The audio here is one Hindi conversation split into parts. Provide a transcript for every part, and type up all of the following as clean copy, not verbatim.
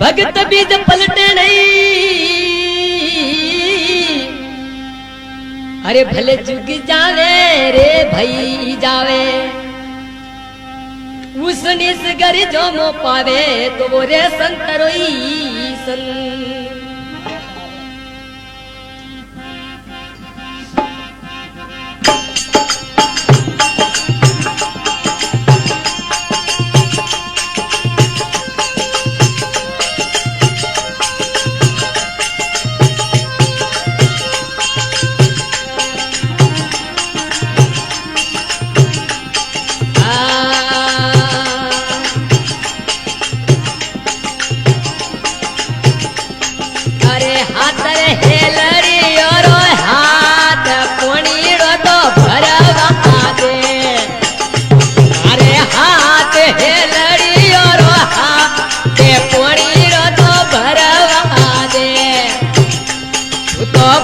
भगत बीज पलटे नहीं, अरे भले जुग जावे रे भई जावे, उस निस गर जो मो पावे तो वो रे संत रोई सन।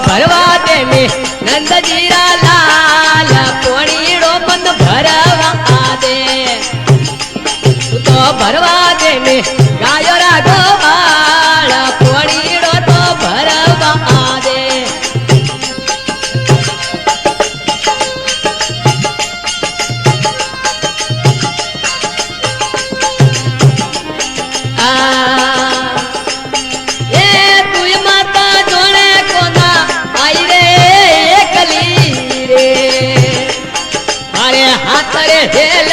भरवा दे में नंद जीरा लाल पोणीड़ो बंद भरवा दे, तो भरवा दे में गायो राघवाल पोणीड़ो तो भरवा दे। हेल